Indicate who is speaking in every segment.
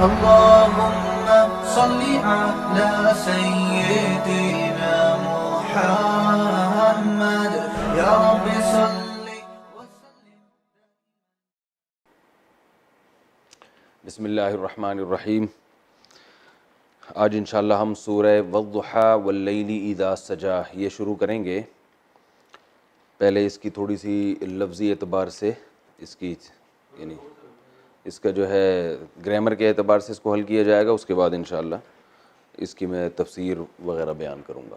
Speaker 1: اللهم صل على سيدنا محمد يا رب صل وسلم.
Speaker 2: بسم اللہ الرحمن الرحیم. آج انشاءاللہ ہم سورہ والضحیٰ واللیل اذا سجا یہ شروع کریں گے. پہلے اس کی تھوڑی سی لفظی اعتبار سے اس کی یعنی اس کا جو ہے گرامر کے اعتبار سے اس کو حل کیا جائے گا. اس کے بعد انشاءاللہ اس کی میں تفسیر وغیرہ بیان کروں گا.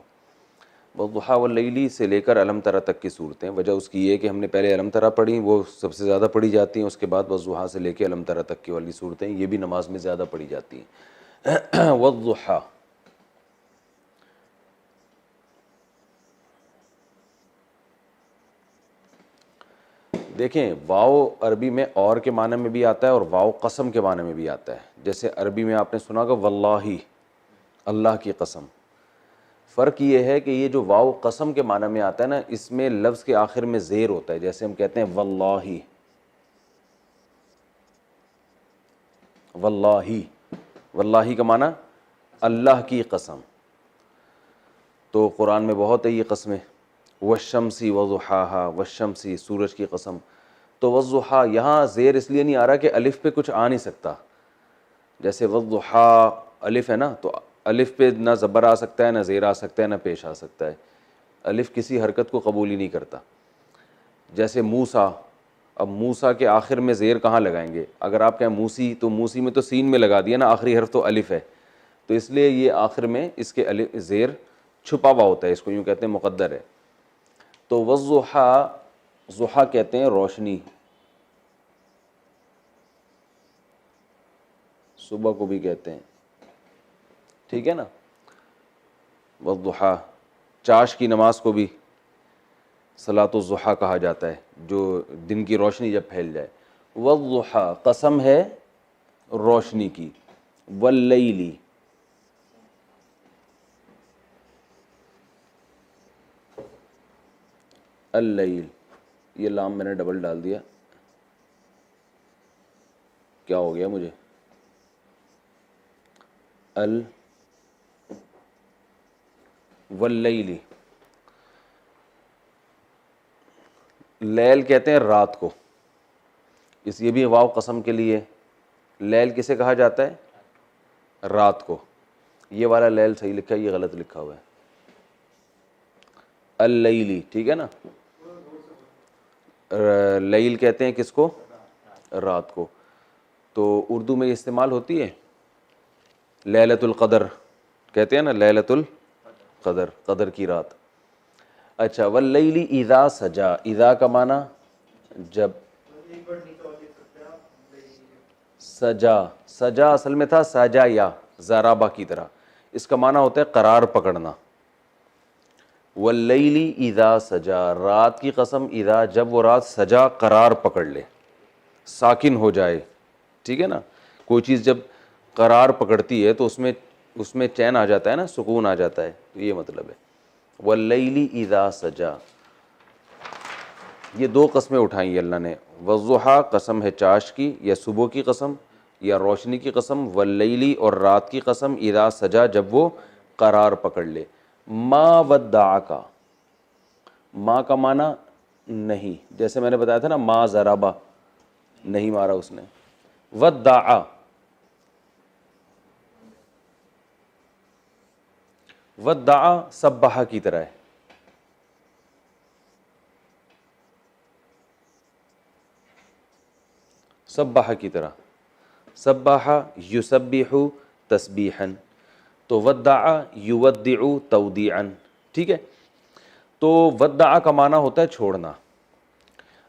Speaker 2: والضحیٰ واللیل سے لے کر الم تری تک کی صورتیں. وجہ اس کی یہ کہ ہم نے پہلے الم تری پڑھی، وہ سب سے زیادہ پڑھی جاتی ہیں. اس کے بعد والضحیٰ سے لے کے الم تری تک کی والی صورتیں یہ بھی نماز میں زیادہ پڑھی جاتی ہیں. والضحیٰ دیکھیں، واو عربی میں اور کے معنی میں بھی آتا ہے اور واو قسم کے معنی میں بھی آتا ہے. جیسے عربی میں آپ نے سنا ہوگا واللہ، اللہ کی قسم. فرق یہ ہے کہ یہ جو واو قسم کے معنی میں آتا ہے نا، اس میں لفظ کے آخر میں زیر ہوتا ہے. جیسے ہم کہتے ہیں واللہ، واللہ، واللہ کا معنی اللہ کی قسم. تو قرآن میں بہت ہے یہ قسمیں. والشمسی وضحاہا، والشمسی سورج کی قسم. تو والضحیٰ یہاں زیر اس لیے نہیں آ رہا کہ الف پہ کچھ آ نہیں سکتا. جیسے والضحیٰ الف ہے نا، تو الف پہ نہ زبر آ سکتا ہے، نہ زیر آ سکتا ہے، نہ پیش آ سکتا ہے. الف کسی حرکت کو قبول ہی نہیں کرتا. جیسے موسیٰ، اب موسیٰ کے آخر میں زیر کہاں لگائیں گے؟ اگر آپ کہیں موسی، تو موسی میں تو سین میں لگا دیا نا، آخری حرف تو الف ہے. تو اس لیے یہ آخر میں اس کے زیر چھپا ہوا ہوتا ہے، اس کو یوں کہتے ہیں مقدر ہے. تو والضحیٰ، ضحیٰ کہتے ہیں روشنی، صبح کو بھی کہتے ہیں، ٹھیک ہے نا. والضحیٰ چاش کی نماز کو بھی صلاۃ الضحیٰ کہا جاتا ہے، جو دن کی روشنی جب پھیل جائے. والضحیٰ قسم ہے روشنی کی. واللیل، اللیل، یہ لام میں نے ڈبل ڈال دیا، کیا ہو گیا مجھے؟ واللیل، لیل کہتے ہیں رات کو. اس یہ بھی واو قسم کے لیے. لیل کسے کہا جاتا ہے؟ رات کو. یہ والا لیل صحیح لکھا ہے، یہ غلط لکھا ہوا ہے. اللیلی، ٹھیک ہے نا. لیل کہتے ہیں کس کو؟ رات کو. تو اردو میں یہ استعمال ہوتی ہے. لیلۃ القدر کہتے ہیں نا، لیلۃ القدر، قدر کی رات. اچھا، واللیل اذا سجا، اذا کا معنی جب. سجا، سجا اصل میں تھا ساجا یا زارابا کی طرح. اس کا معنی ہوتا ہے قرار پکڑنا. واللیل اذا سجا، رات کی قسم. اذا جب وہ رات سجا قرار پکڑ لے، ساکن ہو جائے، ٹھیک ہے نا. کوئی چیز جب قرار پکڑتی ہے تو اس میں چین آ جاتا ہے نا، سکون آ جاتا ہے. تو یہ مطلب ہے واللیل اذا سجا. یہ دو قسمیں اٹھائیں اللہ نے. والضحیٰ قسم ہے چاش کی یا صبح کی قسم یا روشنی کی قسم. واللیل اور رات کی قسم. اذا سجا جب وہ قرار پکڑ لے. ما ودعک، ما کا معنی نہیں. جیسے میں نے بتایا تھا نا، ما ضربا، نہیں مارا اس نے. ودع، ودع سبح کی طرح ہے. سبح کی طرح. سبح یسبح تسبیحا، تو ودع یودع تودیعا، ٹھیک ہے. تو ودع کا معنی ہوتا ہے چھوڑنا.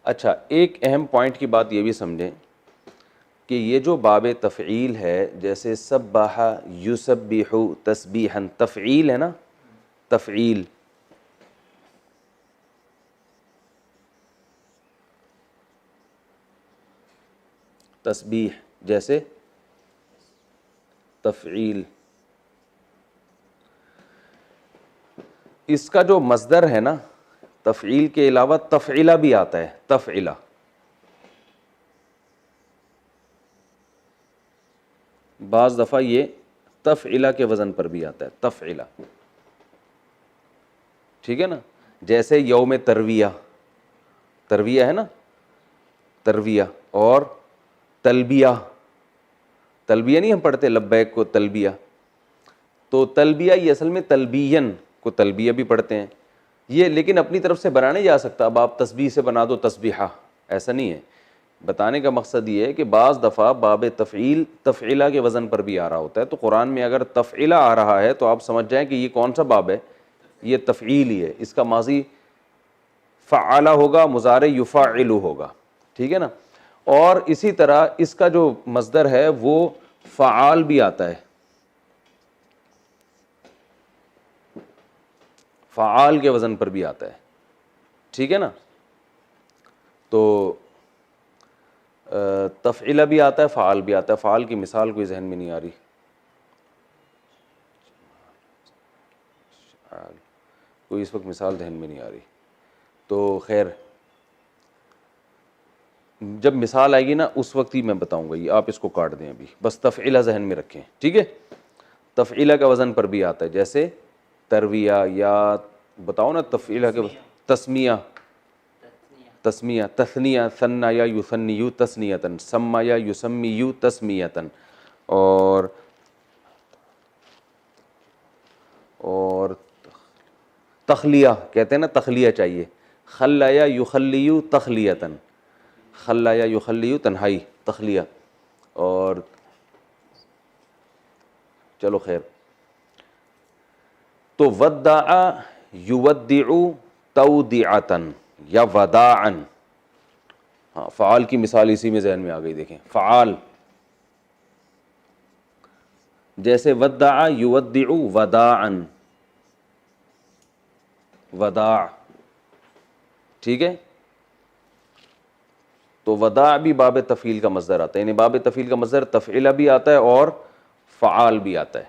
Speaker 2: اچھا، ایک اہم پوائنٹ کی بات یہ بھی سمجھیں کہ یہ جو باب تفعیل ہے، جیسے سبح یسبح تسبیحا، تفعیل ہے نا، تفعیل. تسبیح جیسے تفعیل. اس کا جو مصدر ہے نا، تفعیل کے علاوہ تفعیلہ بھی آتا ہے. تفعیلہ، بعض دفعہ یہ تفعلہ کے وزن پر بھی آتا ہے، تفعلہ، ٹھیک ہے نا، جیسے یوم ترویہ، ترویہ ہے نا، ترویہ، اور تلبیہ، تلبیہ نہیں ہم پڑھتے لبیک کو تلبیہ، تو تلبیہ یہ اصل میں تلبین کو تلبیہ بھی پڑھتے ہیں یہ، لیکن اپنی طرف سے بنا نہیں جا سکتا، اب آپ تسبیح سے بنا دو تسبیحہ، ایسا نہیں ہے۔ بتانے کا مقصد یہ ہے کہ بعض دفعہ باب تفعیل تفعیلہ کے وزن پر بھی آ رہا ہوتا ہے، تو قرآن میں اگر تفعیلہ آ رہا ہے تو آپ سمجھ جائیں کہ یہ کون سا باب ہے، یہ تفعیل ہی ہے، اس کا ماضی فعلہ ہوگا، مضارع یفعل ہوگا، ٹھیک ہے نا۔ اور اسی طرح اس کا جو مصدر ہے وہ فعال بھی آتا ہے، فعال کے وزن پر بھی آتا ہے، ٹھیک ہے نا۔ تو تفعیلہ بھی آتا ہے، فعال بھی آتا ہے، فعال کی مثال کوئی ذہن میں نہیں آ رہی، کوئی اس وقت مثال ذہن میں نہیں آ رہی، تو خیر جب مثال آئے گی نا اس وقت ہی میں بتاؤں گا، یہ آپ اس کو کاٹ دیں ابھی، بس تفعیلہ ذہن میں رکھیں، ٹھیک ہے۔ تفعیلہ کا وزن پر بھی آتا ہے، جیسے ترویہ، یا بتاؤ نا تفعیلہ کے تسمیہ، تسمیہ، تثنیہ، ثنا یا یثنیو تثنیتن، سما یا یسمیو تسمیتن، اور تخلیہ کہتے ہیں نا، تخلیہ چاہیے، خلا یا یخلیو تخلیتن، خلا یا یخلیو تنہائی، تخلیہ، اور چلو خیر۔ تو ودع یودع تودعتن یا وداعن، ہاں فعال کی مثال اسی میں ذہن میں آ گئی، دیکھیں فعال، جیسے ودع یودع وداعن، وداع، ٹھیک ہے۔ تو وداع بھی باب تفعیل کا مصدر آتا ہے، یعنی باب تفعیل کا مصدر تفعیلہ بھی آتا ہے اور فعال بھی آتا ہے،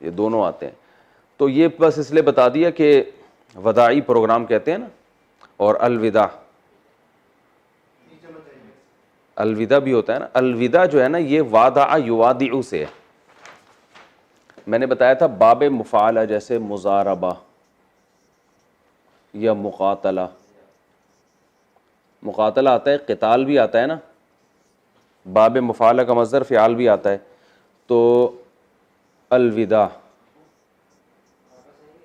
Speaker 2: یہ دونوں آتے ہیں۔ تو یہ بس اس لیے بتا دیا کہ وداعی پروگرام کہتے ہیں نا، اور الوداع، الوداع بھی ہوتا ہے نا، الوداع جو ہے نا یہ وادع یوادع سے ہے۔ میں نے بتایا تھا باب مفعلہ جیسے مضاربہ یا مقاتلہ، مقاتلہ آتا ہے، قتال بھی آتا ہے نا، باب مفعلہ کا مصدر فعال بھی آتا ہے، تو الوداع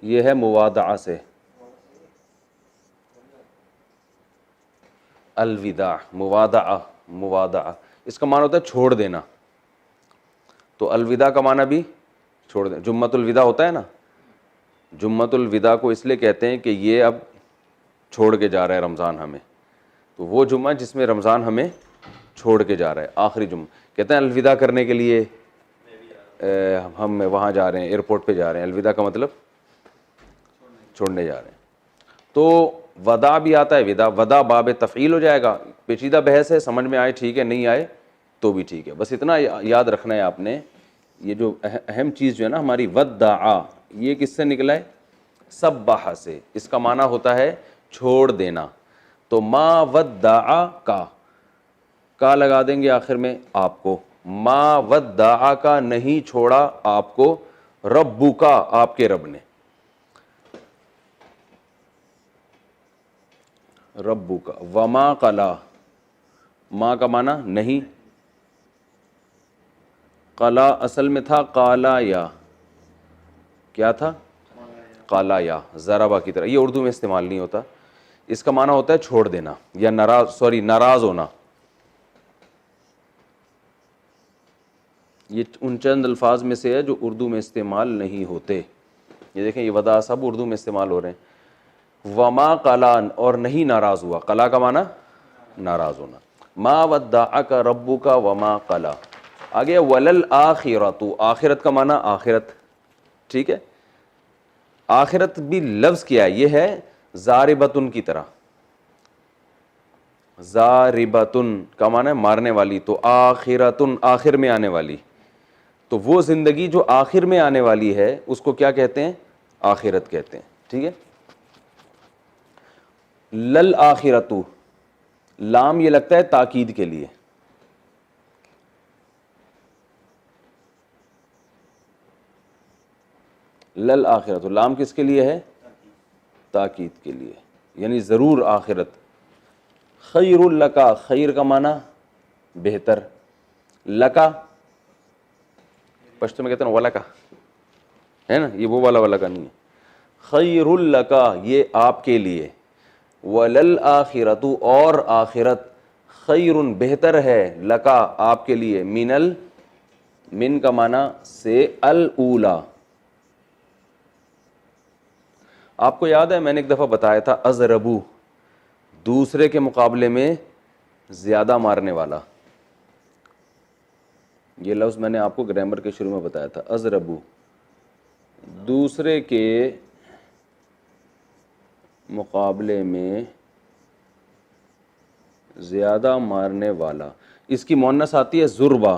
Speaker 2: یہ ہے موادعہ سے، الوداع موادعہ، موادعہ اس کا معنی ہوتا ہے چھوڑ دینا، تو الوداع کا معنی بھی چھوڑ دینا۔ جمعۃ الوداع ہوتا ہے نا، جمعۃ الوداع کو اس لیے کہتے ہیں کہ یہ اب چھوڑ کے جا رہا ہے رمضان ہمیں، تو وہ جمعہ جس میں رمضان ہمیں چھوڑ کے جا رہا ہے، آخری جمعہ، کہتے ہیں الوداع کرنے کے لیے ہم وہاں جا رہے ہیں، ایئرپورٹ پہ جا رہے ہیں، الوداع کا مطلب چھوڑنے جا رہے ہیں۔ تو وداع بھی آتا ہے، ودا، ودا باب تفعیل ہو جائے گا، پیچیدہ بحث ہے، سمجھ میں آئے ٹھیک ہے، نہیں آئے تو بھی ٹھیک ہے، بس اتنا یاد رکھنا ہے آپ نے، یہ جو اہم چیز جو ہے نا ہماری ودع، یہ کس سے نکلا ہے؟ سبح سے، اس کا معنی ہوتا ہے چھوڑ دینا، تو ما ودع کا لگا دیں گے آخر میں آپ کو، ما ودع کا نہیں چھوڑا آپ کو، ربو کا آپ کے رب نے، ربو کا، وما قلا، ما کا معنی نہیں، قلا اصل میں تھا قالا یا، کیا تھا؟ قالا یا، ضربہ کی طرح، یہ اردو میں استعمال نہیں ہوتا، اس کا معنی ہوتا ہے چھوڑ دینا یا ناراض ہونا۔ یہ ان چند الفاظ میں سے ہے جو اردو میں استعمال نہیں ہوتے، یہ دیکھیں یہ ودا سب اردو میں استعمال ہو رہے ہیں۔ وما قلا، اور نہیں ناراض ہوا، قلا کا معنی ناراض ہونا، ما ودعک ربک وما قلا۔ آگے وللآخرۃ، آخرت کا معنی آخرت، ٹھیک ہے، آخرت بھی لفظ کیا ہے، یہ ہے ضاربتن کی طرح، ضاربتن کا معنی ہے مارنے والی، تو آخرتن آخر میں آنے والی، تو وہ زندگی جو آخر میں آنے والی ہے اس کو کیا کہتے ہیں؟ آخرت کہتے ہیں، ٹھیک ہے۔ للآخرۃ، لام یہ لگتا ہے تاکید کے لیے، لل آخرت، لام کس کے لیے ہے؟ تاکید کے لیے، یعنی ضرور آخرت. خیر لکا، خیر کا معنی بہتر، لکا پشتو میں کہتے ہیں ولکا ہے نا، یہ وہ والا ولکا نہیں ہے. خیر لکا یہ آپ کے لیے، ولل آخرت اور آخرت، خیر بہتر ہے، لکا آپ کے لیے، من کا معنی سے الاولا. آپ کو یاد ہے میں نے ایک دفعہ بتایا تھا ازربو، دوسرے کے مقابلے میں زیادہ مارنے والا. یہ لفظ میں نے آپ کو گرامر کے شروع میں بتایا تھا. ازربو دوسرے کے مقابلے میں زیادہ مارنے والا. اس کی مؤنث آتی ہے زربا،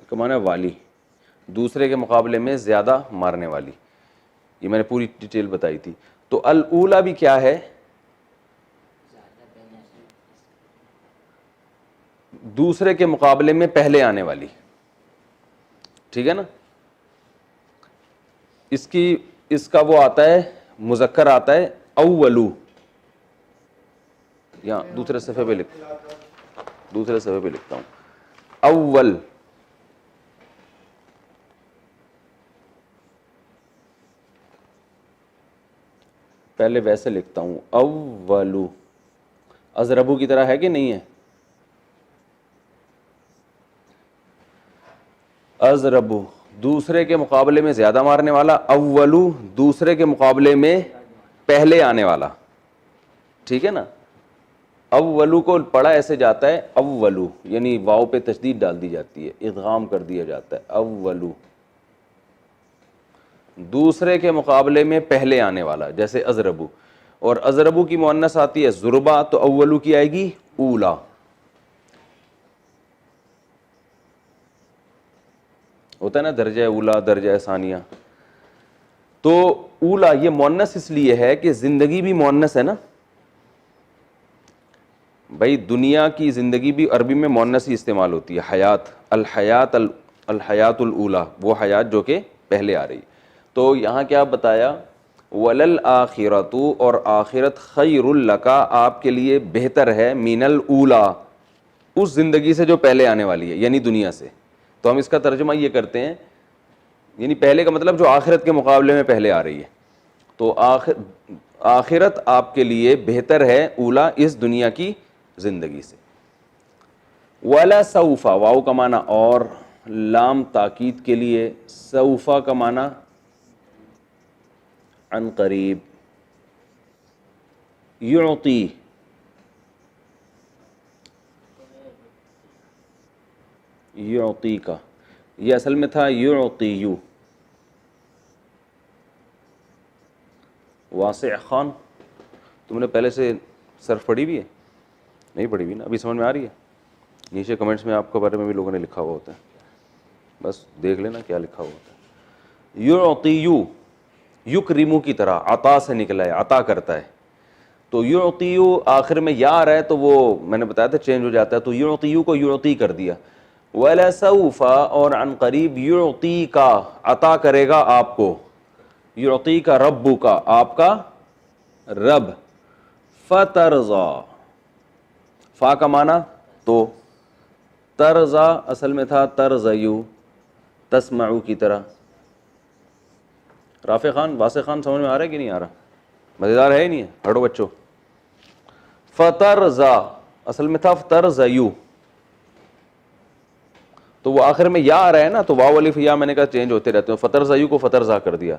Speaker 2: کا معنی والی، دوسرے کے مقابلے میں زیادہ مارنے والی. یہ میں نے پوری ڈیٹیل بتائی تھی. تو الاولا بھی کیا ہے؟ دوسرے کے مقابلے میں پہلے آنے والی. ٹھیک ہے نا. اس کا وہ آتا ہے مذکر آتا ہے اولو. یہاں دوسرے صفحے پہ لکھتا ہوں اول. پہلے ویسے لکھتا ہوں اولو. ازربو کی طرح ہے کہ نہیں ہے؟ ازربو دوسرے کے مقابلے میں زیادہ مارنے والا، اولو دوسرے کے مقابلے میں پہلے آنے والا. ٹھیک ہے نا. اولو کو پڑھا ایسے جاتا ہے اولو، یعنی واو پہ تشدید ڈال دی جاتی ہے، ادغام کر دیا جاتا ہے. اولو دوسرے کے مقابلے میں پہلے آنے والا، جیسے ازربو. اور ازربو کی مؤنث آتی ہے زربا، تو اولو کی آئے گی اولا. ہوتا ہے نا درجہ اولا، درجہ ثانیہ. تو اولا یہ مؤنث اس لیے ہے کہ زندگی بھی مؤنث ہے نا بھائی. دنیا کی زندگی بھی عربی میں مؤنث ہی استعمال ہوتی ہے. حیات، الحیات الاولا، وہ حیات جو کہ پہلے آ رہی. تو یہاں کیا بتایا؟ ولل آخرت اور آخرت، خیر لکا آپ کے لیے بہتر ہے، من الاولا اس زندگی سے جو پہلے آنے والی ہے، یعنی دنیا سے. تو ہم اس کا ترجمہ یہ کرتے ہیں، یعنی پہلے کا مطلب جو آخرت کے مقابلے میں پہلے آ رہی ہے. تو آخرت آپ کے لیے بہتر ہے اولا اس دنیا کی زندگی سے. ولا سوفا، واو کا معنی اور، لام تاکید کے لیے، سوفا کا معنی عن قریب. یعطی یعطی کا، یہ اصل میں تھا یعطیو. واسع خان، تم نے پہلے سے صرف پڑھی بھی ہے؟ نہیں پڑھی بھی نا. ابھی سمجھ میں آ رہی ہے؟ نیچے کمنٹس میں آپ کے بارے میں بھی لوگوں نے لکھا ہوا ہوتا ہے، بس دیکھ لینا کیا لکھا ہوا ہوتا ہے. یعطیو یکرمو کی طرح، عطا سے نکلا ہے، عطا کرتا ہے. تو یعطیو آخر میں یا آ رہا ہے تو وہ میں نے بتایا تھا چینج ہو جاتا ہے. تو یعطیو کو یعطی کر دیا. وَلَسَوْفَ اور عن قریب، یعطی کا عطا کرے گا آپ کو، یعطی کا ربو کا آپ کا رب. فترضا، فا کا معنی تو، ترضا اصل میں تھا ترضیو، تسمعو کی طرح. رافع خان، واسع خان سمجھ میں آ رہا ہے کہ نہیں آ رہا؟ مزیدار ہے ہی نہیں ہے، ہٹو بچوں. فترضا اصل میں تھا ترضیو، تو وہ آخر میں یا آ رہا ہے نا، تو واو الف یا میں نے کہا چینج ہوتے رہتے ہیں. فترضیو کو فترضا کر دیا.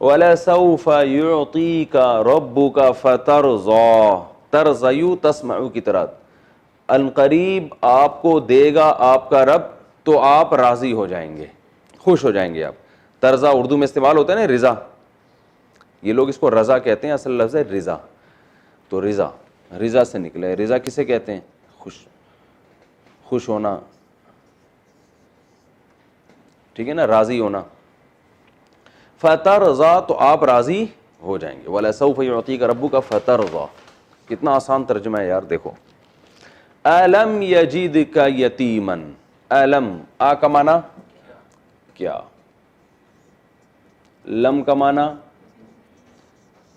Speaker 2: وَلَسَوْفَ يُعْطِيكَ رَبُّكَ فَتَرْضَى، ترضیو تسمعو کی طرح، عنقریب آپ کو دے گا آپ کا رب تو آپ راضی ہو جائیں گے، خوش ہو جائیں گے آپ. ترضا اردو میں استعمال ہوتا ہے نا رضا، یہ لوگ اس کو رضا کہتے ہیں، اصل لفظ ہے رضا. تو رضا سے نکلا ہے. رضا کسے کہتے ہیں؟ خوش ہونا، ٹھیک ہے نا، راضی ہونا. فترضا تو آپ راضی ہو جائیں گے. وَلَسَوْفَ يُعْطِيكَ رَبُّكَ فَتَرْضَى، کتنا آسان ترجمہ ہے یار. دیکھو أَلَمْ يَجِدْكَ يَتِيمًا، أَلَمْ آ کا معنی کیا. لم کا معنی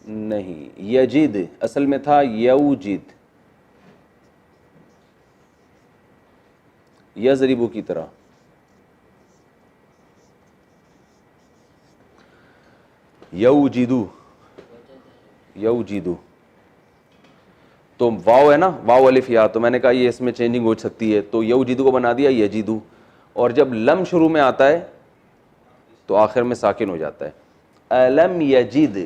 Speaker 2: نہیں. یجد اصل میں تھا یوجد، یضربو کی طرح. یوجدو، یوجدو تو واو ہے نا، واو الف یا، تو میں نے کہا یہ اس میں چینجنگ ہو سکتی ہے، تو یوجدو کو بنا دیا یجدو. اور جب لم شروع میں آتا ہے تو آخر میں ساکن ہو جاتا ہے. الم یجد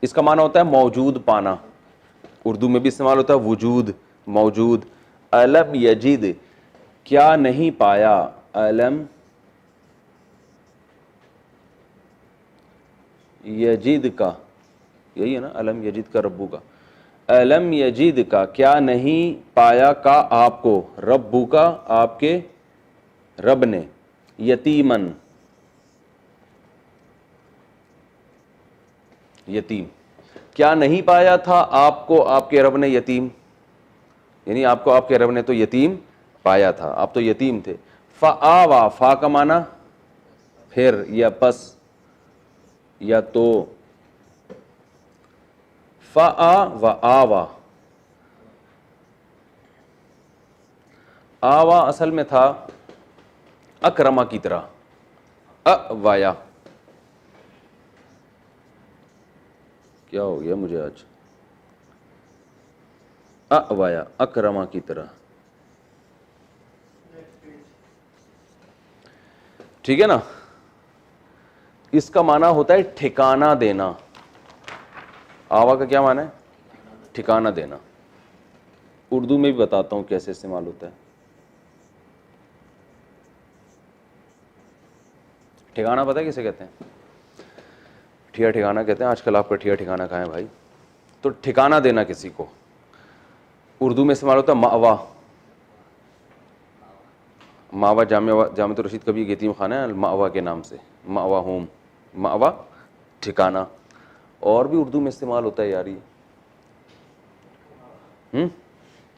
Speaker 2: اس کا معنی ہوتا ہے موجود پانا، اردو میں بھی استعمال ہوتا ہے وجود، موجود. الم یجد کیا نہیں پایا، الم یجد کا، یہی ہے نا الم یجد کا ربو کا. الم یجد کا کیا نہیں پایا کا آپ کو، ربو کا آپ کے رب نے، یتیمن یتیم. کیا نہیں پایا تھا آپ کو آپ کے رب نے یتیم، یعنی آپ کو آپ کے رب نے تو یتیم پایا تھا، آپ تو یتیم تھے. فآوا، فا کا معنی پھر یا پس یا تو. فآ و آوا، آوا اصل میں تھا اکرما کی طرح، وایا. کیا ہو گیا مجھے آج، وایا اکرما کی طرح. ٹھیک ہے نا. اس کا معنی ہوتا ہے ٹھکانہ دینا. آوا کا کیا معنی ہے، ٹھکانہ دینا. اردو میں بھی بتاتا ہوں کیسے استعمال ہوتا ہے. ٹھکانہ پتہ ہے کسے کہتے ہیں، ٹھیا ٹھکانہ کہتے ہیں. آج کل آپ کا ٹھیا ٹھکانہ کہاں ہے بھائی. تو ٹھکانہ دینا کسی کو اردو میں استعمال ہوتا ہے مأوا. ماوا جامع رشید کا بھی ایک یتیم خانہ ہے المأوا کے نام سے، مأوا ہوم، مأوا ٹھکانہ. اور بھی اردو میں استعمال ہوتا ہے یار یہ.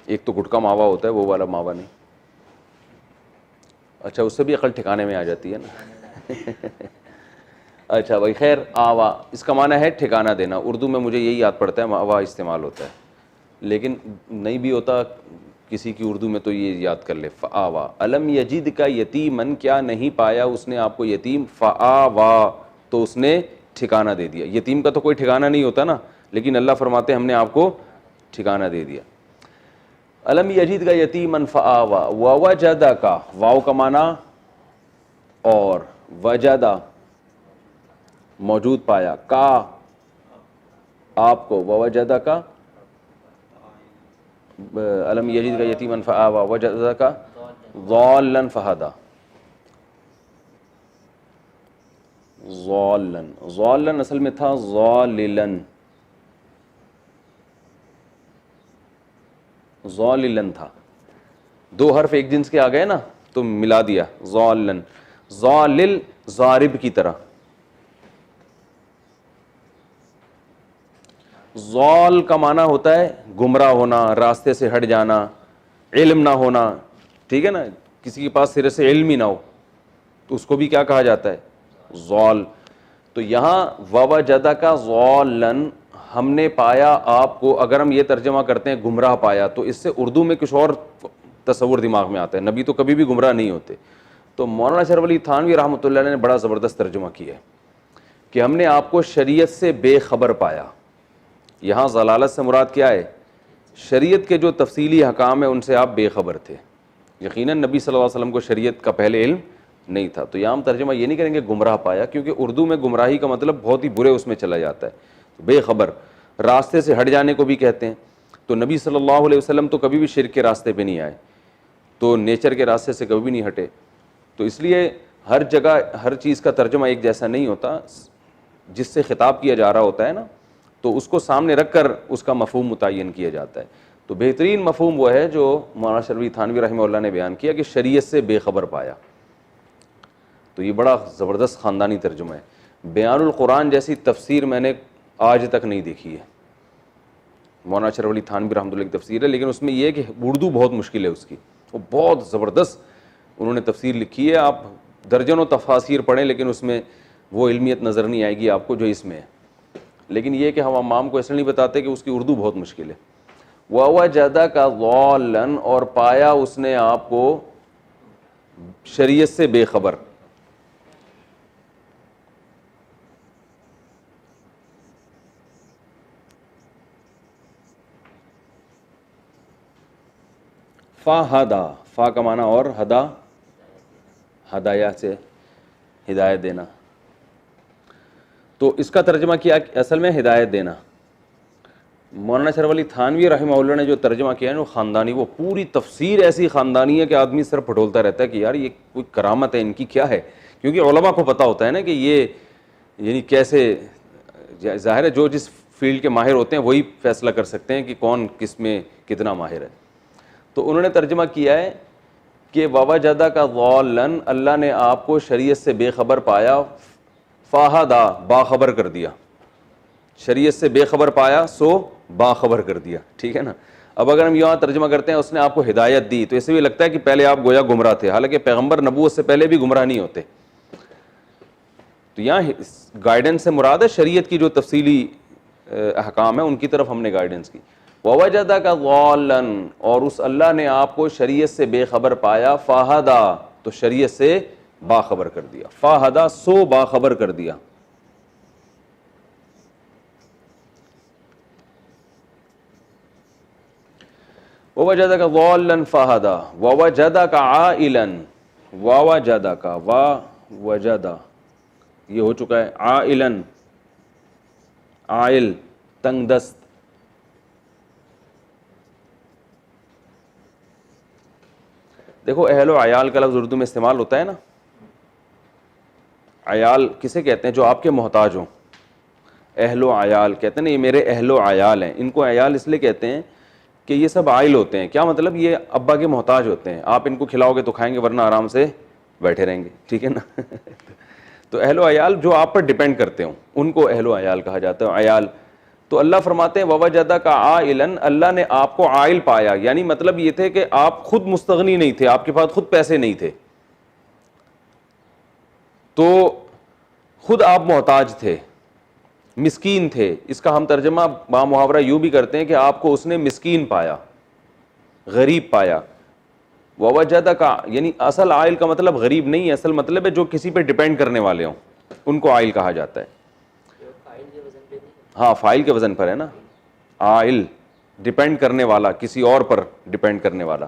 Speaker 2: ایک تو گٹکا ماوا ہوتا ہے، وہ والا ماوا نہیں. اچھا اس سے بھی عقل ٹھکانے میں آ جاتی ہے نا. اچھا بھائی خیر. آوا اس کا معنی ہے ٹھکانہ دینا. اردو میں مجھے یہی یاد پڑتا ہے مأوا استعمال ہوتا ہے، لیکن نہیں بھی ہوتا کسی کی اردو میں تو یہ یاد کر لے. فآوا، الم یجد کا یتیمن کیا نہیں پایا اس نے آپ کو یتیم، فآوا تو اس نے ٹھکانہ دے دیا. یتیم کا تو کوئی ٹھکانہ نہیں ہوتا نا، لیکن اللہ فرماتے ہیں ہم نے آپ کو ٹھکانہ دے دیا. الم یجد کا یتیمن فآوا، ووجد کا، واو کا معنی اور، وجدہ موجود پایا، کا آپ کو، ووجدہ کا الم یجد کا یتیمن فآوا وجدہ کا ضالا فہدی. ضالن، ضالن اصل میں تھا ضاللن، ضاللن تھا. دو حرف ایک جنس کے آ گئے نا تو ملا دیا ضالن. ضالل ضارب کی طرح. ضال کا معنی ہوتا ہے گمراہ ہونا، راستے سے ہٹ جانا، علم نہ ہونا. ٹھیک ہے نا، کسی کے پاس سرے سے علم ہی نہ ہو تو اس کو بھی کیا کہا جاتا ہے، ضال. تو یہاں ووجدہ کا ضالن، ہم نے پایا آپ کو، اگر ہم یہ ترجمہ کرتے ہیں گمراہ پایا تو اس سے اردو میں کچھ اور تصور دماغ میں آتا ہے. نبی تو کبھی بھی گمراہ نہیں ہوتے. تو مولانا اشرف علی تھانوی رحمۃ اللہ علیہ نے بڑا زبردست ترجمہ کیا ہے کہ ہم نے آپ کو شریعت سے بے خبر پایا. یہاں ضلالت سے مراد کیا ہے، شریعت کے جو تفصیلی احکام ہیں ان سے آپ بے خبر تھے. یقیناً نبی صلی اللہ علیہ وسلم کو شریعت کا پہلے علم نہیں تھا. تو یہاں ہم ترجمہ یہ نہیں کریں گے گمراہ پایا، کیونکہ اردو میں گمراہی کا مطلب بہت ہی برے اس میں چلا جاتا ہے. بے خبر، راستے سے ہٹ جانے کو بھی کہتے ہیں. تو نبی صلی اللہ علیہ وسلم تو کبھی بھی شرک کے راستے پہ نہیں آئے، تو نیچر کے راستے سے کبھی بھی نہیں ہٹے. تو اس لیے ہر جگہ ہر چیز کا ترجمہ ایک جیسا نہیں ہوتا. جس سے خطاب کیا جا رہا ہوتا ہے نا تو اس کو سامنے رکھ کر اس کا مفہوم متعین کیا جاتا ہے. تو بہترین مفہوم وہ ہے جو مولانا شرفی تھانوی رحمہ اللہ نے بیان کیا کہ شریعت سے بے خبر پایا. تو یہ بڑا زبردست خاندانی ترجمہ ہے. بیان القرآن جیسی تفسیر میں نے آج تک نہیں دیکھی ہے. مولانا اشرف علی تھانوی رحمۃ اللہ کی تفسیر ہے، لیکن اس میں یہ کہ اردو بہت مشکل ہے اس کی، وہ بہت زبردست انہوں نے تفسیر لکھی ہے. آپ درجنوں تفاسیر پڑھیں لیکن اس میں وہ علمیت نظر نہیں آئے گی آپ کو جو اس میں ہے. لیکن یہ کہ ہم عوام کو ایسے نہیں بتاتے کہ اس کی اردو بہت مشکل ہے. وَوَجَدَكَ ضَالًّا اور پایا اس نے آپ کو شریعت سے بے خبر. فَهَدَى فا کا معنی اور ہدا ہدایہ سے ہدایت دینا. تو اس کا ترجمہ کیا اصل میں ہدایت دینا. مولانا اشرف علی تھانوی رحمہ اللہ نے جو ترجمہ کیا ہے وہ خاندانی, وہ پوری تفسیر ایسی خاندانی ہے کہ آدمی سر پھٹولتا رہتا ہے کہ یار یہ کوئی کرامت ہے ان کی کیا ہے, کیونکہ علماء کو پتہ ہوتا ہے نا کہ یہ یعنی کیسے, ظاہر ہے جو جس فیلڈ کے ماہر ہوتے ہیں وہی فیصلہ کر سکتے ہیں کہ کون کس میں کتنا ماہر ہے. تو انہوں نے ترجمہ کیا ہے کہ وَوَجَدَكَ ضَالًّا اللہ نے آپ کو شریعت سے بے خبر پایا, فَهَدَى باخبر کر دیا. شریعت سے بے خبر پایا سو باخبر کر دیا. ٹھیک ہے نا. اب اگر ہم یہاں ترجمہ کرتے ہیں اس نے آپ کو ہدایت دی, تو اسے بھی لگتا ہے کہ پہلے آپ گویا گمراہ تھے, حالانکہ پیغمبر نبوت سے پہلے بھی گمراہ نہیں ہوتے. تو یہاں گائیڈنس سے مراد ہے شریعت کی جو تفصیلی احکام ہیں ان کی طرف ہم نے گائیڈنس کی. وَوَجَدَكَ ضَالًّا اور اس اللہ نے آپ کو شریعت سے بے خبر پایا, فَهَدَى تو شریعت سے باخبر کر دیا. فَهَدَى سو باخبر کر دیا. وَوَجَدَكَ ضَالًّا فَهَدَى وَوَجَدَكَ عَائِلًا وَوَجَدَكَ وَوَجَدَ یہ ہو چکا ہے. عائلاً عائل تنگ دست. دیکھو اہل و عیال کا لفظ اردو میں استعمال ہوتا ہے نا. عیال کسے کہتے ہیں؟ جو آپ کے محتاج ہوں. اہل و عیال کہتے ہیں نا, یہ میرے اہل و عیال ہیں. ان کو عیال اس لیے کہتے ہیں کہ یہ سب عائل ہوتے ہیں. کیا مطلب؟ یہ ابا کے محتاج ہوتے ہیں. آپ ان کو کھلاؤ گے تو کھائیں گے, ورنہ آرام سے بیٹھے رہیں گے. ٹھیک ہے نا. تو اہل و عیال جو آپ پر ڈیپینڈ کرتے ہوں ان کو اہل و عیال کہا جاتا ہے. عیال تو اللہ فرماتے ہیں وَوَجَدَكَ عَائِلًا اللہ نے آپ کو عائل پایا, یعنی مطلب یہ تھے کہ آپ خود مستغنی نہیں تھے, آپ کے پاس خود پیسے نہیں تھے, تو خود آپ محتاج تھے, مسکین تھے. اس کا ہم ترجمہ با محاورہ یوں بھی کرتے ہیں کہ آپ کو اس نے مسکین پایا, غریب پایا. وَوَجَدَكَ یعنی اصل عائل کا مطلب غریب نہیں ہے, اصل مطلب ہے جو کسی پہ ڈیپینڈ کرنے والے ہوں ان کو عائل کہا جاتا ہے. ہاں فائل کے وزن پر ہے نا. عائل ڈیپینڈ کرنے والا, کسی اور پر ڈیپینڈ کرنے والا.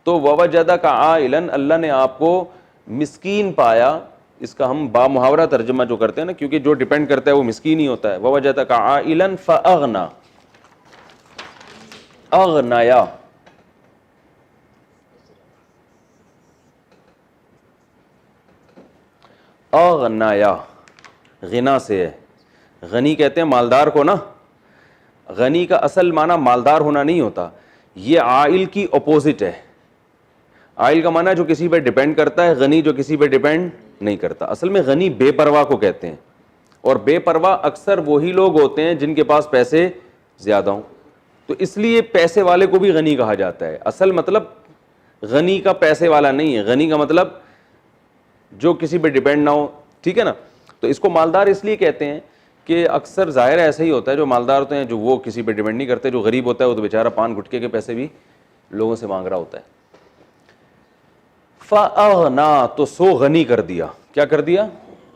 Speaker 2: تو وَوَجَدَكَ عَائِلًا اللہ نے آپ کو مسکین پایا. اس کا ہم با محاورہ ترجمہ جو کرتے ہیں نا, کیونکہ جو ڈیپینڈ کرتا ہے وہ مسکین ہی ہوتا ہے. وَوَجَدَكَ عَائِلًا فَأَغْنَى اغنایا. اغنایا غنا سے ہے. غنی کہتے ہیں مالدار کو نا. غنی کا اصل معنی مالدار ہونا نہیں ہوتا, یہ عائل کی اپوزٹ ہے. عائل کا معنی جو کسی پہ ڈیپینڈ کرتا ہے, غنی جو کسی پہ ڈیپینڈ نہیں کرتا. اصل میں غنی بے پرواہ کو کہتے ہیں, اور بے پرواہ اکثر وہی لوگ ہوتے ہیں جن کے پاس پیسے زیادہ ہوں. تو اس لیے پیسے والے کو بھی غنی کہا جاتا ہے. اصل مطلب غنی کا پیسے والا نہیں ہے, غنی کا مطلب جو کسی پہ ڈیپینڈ نہ ہو. ٹھیک ہے نا. تو اس کو مالدار اس لیے کہتے ہیں کہ اکثر ظاہر ایسا ہی ہوتا ہے, جو مالدار ہوتے ہیں جو وہ کسی پہ ڈیپینڈ نہیں کرتے. جو غریب ہوتا ہے وہ تو بیچارہ پان گٹکے کے پیسے بھی لوگوں سے مانگ رہا ہوتا ہے. فَأَغْنَا تو سو غنی کر دیا. کیا کر دیا؟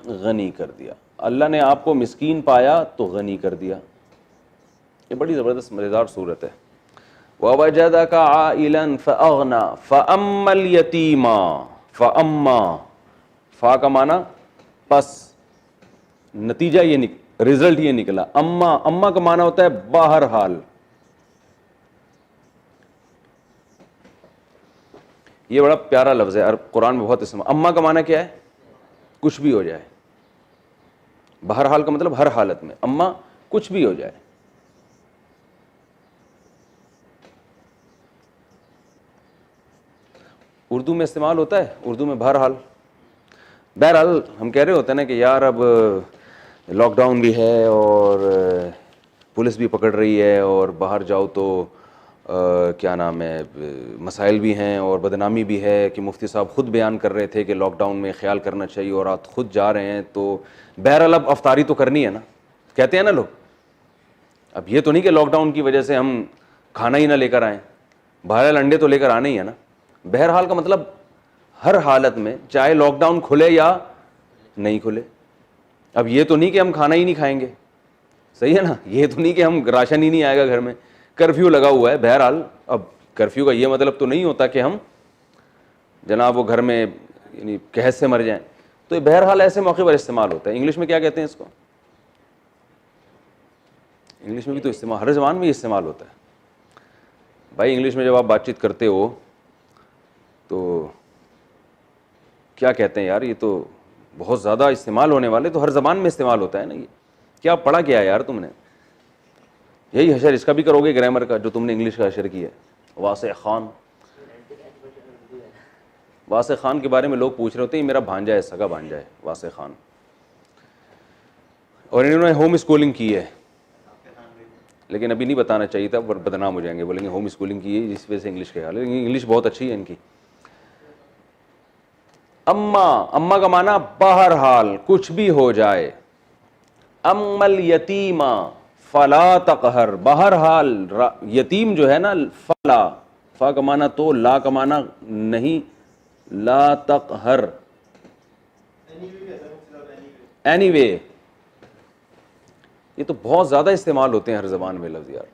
Speaker 2: غنی کر دیا. اللہ نے آپ کو مسکین پایا تو غنی کر دیا. یہ بڑی زبردست مزیدار صورت ہے. وَوَجَدَكَ عَائِلًا فَأَغْنَا فَأَمَّا الْيَتِيمَ فَأَمَّا فا کا معنی پس, نتیجہ یہ رزلٹ یہ نکلا. اما اما کا معنی ہوتا ہے بہرحال. یہ بڑا پیارا لفظ ہے, قرآن میں بہت استعمال. اما کا معنی کیا ہے؟ کچھ بھی ہو جائے. بہرحال کا مطلب ہر حالت میں. اما کچھ بھی ہو جائے. اردو میں استعمال ہوتا ہے, اردو میں بہرحال. بہرحال ہم کہہ رہے ہوتے ہیں نا کہ یار اب لاک ڈاؤن بھی ہے اور پولیس بھی پکڑ رہی ہے اور باہر جاؤ تو کیا نام ہے مسائل بھی ہیں اور بدنامی بھی ہے کہ مفتی صاحب خود بیان کر رہے تھے کہ لاک ڈاؤن میں خیال کرنا چاہیے اور آپ خود جا رہے ہیں، تو بہرحال اب افطاری تو کرنی ہے نا، کہتے ہیں نا لوگ. اب یہ تو نہیں کہ لاک ڈاؤن کی وجہ سے ہم کھانا ہی نہ لے کر آئیں، بہرحال انڈے تو لے کر آنے ہی ہے نا. بہرحال کا مطلب ہر حالت میں چاہے لاک ڈاؤن کھلے یا نہیں کھلے. اب یہ تو نہیں کہ ہم کھانا ہی نہیں کھائیں گے، صحیح ہے نا، یہ تو نہیں کہ ہم راشن ہی نہیں آئے گا گھر میں. کرفیو لگا ہوا ہے، بہرحال اب کرفیو کا یہ مطلب تو نہیں ہوتا کہ ہم جناب وہ گھر میں یعنی قحط سے مر جائیں. تو بہرحال ایسے موقع پر استعمال ہوتا ہے. انگلش میں کیا کہتے ہیں اس کو؟ انگلش میں بھی تو استعمال، ہر زبان میں استعمال ہوتا ہے بھائی. انگلش میں جب آپ بات چیت کرتے ہو تو کیا کہتے ہیں یار، یہ تو بہت زیادہ استعمال ہونے والے، تو ہر زبان میں استعمال ہوتا ہے نا. یہ کیا پڑھا کیا ہے یار تم نے؟ یہی حشر اس کا بھی کرو گے گرامر کا جو تم نے انگلش کا حشر کیا ہے. واسع خان، واسع خان کے بارے میں لوگ پوچھ رہے ہوتے ہیں، میرا بھانجا ہے، سگا بھانجا ہے واسع خان، اور انہوں نے ہوم اسکولنگ کی ہے. لیکن ابھی نہیں بتانا چاہیے تھا، بدنام ہو جائیں گے، بولیں گے ہوم اسکولنگ کی ہے جس وجہ سے انگلش کا حال ہے. انگلش بہت اچھی ہے ان کی. اما، اما کا معنی بہرحال کچھ بھی ہو جائے. اما الیتیما فلا تقہر، بہرحال یتیم جو ہے نا، فلا، فا کا معنی تو، لا کا معنی نہیں، لا تقہر، اینی وے. یہ تو بہت زیادہ استعمال ہوتے ہیں ہر زبان میں لفظ یار،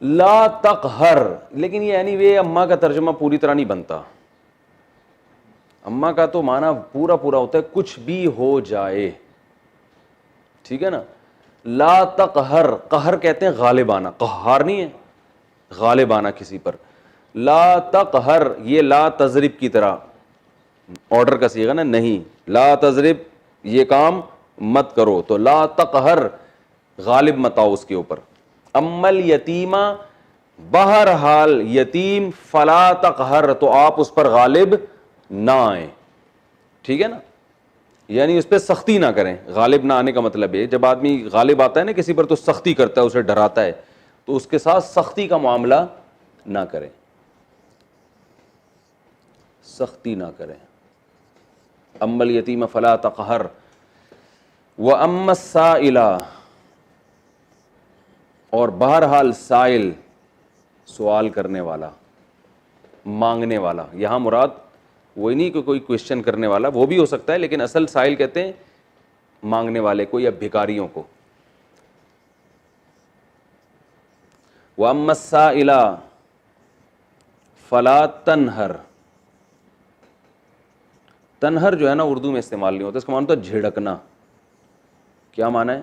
Speaker 2: لا تقہر. لیکن یہ اینی وے اما کا ترجمہ پوری طرح نہیں بنتا. اما کا تو معنی پورا پورا ہوتا ہے کچھ بھی ہو جائے، ٹھیک ہے نا. لا تقہر، قہر کہتے ہیں غالبانہ، قہار نہیں ہے، غالبانہ کسی پر. لا تقہر، یہ لا تضرب کی طرح آرڈر کا صیغہ نا، نہیں، لا تضرب یہ کام مت کرو، تو لا تقہر غالب مت آؤ اس کے اوپر. اما الیتیما، بہرحال یتیم، فلا تقہر تو آپ اس پر غالب نہ آئیں، ٹھیک ہے نا. یعنی اس پہ سختی نہ کریں. غالب نہ آنے کا مطلب ہے جب آدمی غالب آتا ہے نا کسی پر تو سختی کرتا ہے، اسے ڈراتا ہے، تو اس کے ساتھ سختی کا معاملہ نہ کریں، سختی نہ کریں. اما الیتیم فلا تقہر واما السائل، اور بہرحال سائل سوال کرنے والا، مانگنے والا. یہاں مراد وہی نہیں کہ کوئی کوشچن کرنے والا، وہ بھی ہو سکتا ہے، لیکن اصل سائل کہتے ہیں مانگنے والے کو یا بھکاریوں کو. وَأَمَّا السَّائِلَ فَلَا تَنْهَرْ، تنہر جو ہے نا اردو میں استعمال نہیں ہوتا، اس کا معنی ہوتا ہے جھڑکنا. کیا معنی ہے؟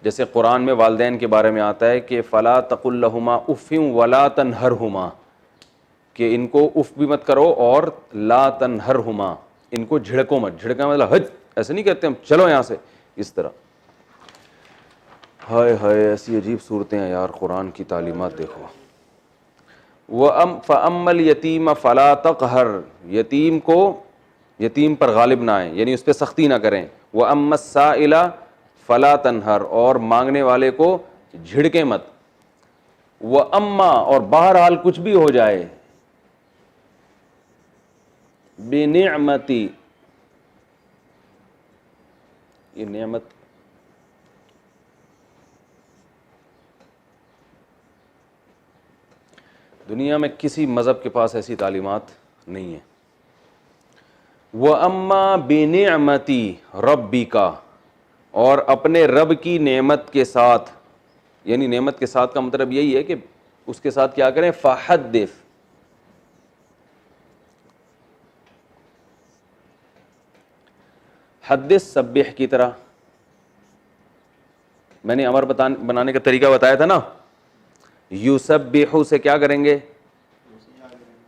Speaker 2: جیسے قرآن میں والدین کے بارے میں آتا ہے کہ فَلَا تَقُلْ لَهُمَا اُفٍّ وَلَا تَنْهَرْهُمَا، کہ ان کو اف بھی مت کرو اور لا تنہرہما، ان کو جھڑکو مت. جھڑکا مطلب حج، ایسے نہیں کہتے ہم چلو یہاں سے، اس طرح. ہائے ہائے ایسی عجیب صورتیں ہیں یار، قرآن کی تعلیمات دیکھو. فَأَمَّا الْيَتِيمَ فَلَا تَقْهَرْ، یتیم کو، یتیم پر غالب نہ آئیں یعنی اس پہ سختی نہ کریں. وَأَمَّا السَّائِلَ فَلَا تَنْهَرْ، اور مانگنے والے کو جھڑکیں مت. وَأَمَّا، اور بہرحال کچھ بھی ہو جائے، بِنِعْمَتِ، یہ نعمت دنیا میں کسی مذہب کے پاس ایسی تعلیمات نہیں ہیں. وَأَمَّا بِنِعْمَتِ رَبِّكَ، اور اپنے رب کی نعمت کے ساتھ، یعنی نعمت کے ساتھ کا مطلب یہی ہے کہ اس کے ساتھ کیا کریں، فَحَدِّثْ، حدث سبح کی طرح. میں نے امر بنانے کا طریقہ بتایا تھا نا، یسبحو سے کیا کریں گے،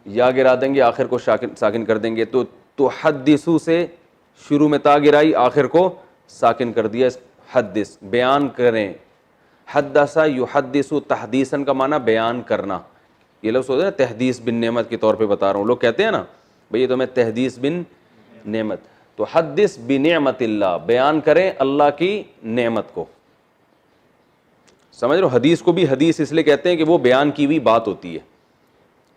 Speaker 2: یا گرا دیں گے، آخر کو ساکن کر دیں گے. تو تحدثو سے شروع میں تا گرائی، آخر کو ساکن کر دیا. حدث بیان کریں، حدث یحدث، تحدیثاً کا معنی بیان کرنا. یہ لفظ ہوتا ہے نا تحدیث بن نعمت کے طور پہ بتا رہا ہوں، لوگ کہتے ہیں نا بھئی یہ تو میں تحدیث بن نعمت. تو حدث بنعمت اللہ، بیان کریں اللہ کی نعمت کو. سمجھ رہے ہو؟ حدیث کو بھی حدیث اس لیے کہتے ہیں کہ وہ بیان کی ہوئی بات ہوتی ہے.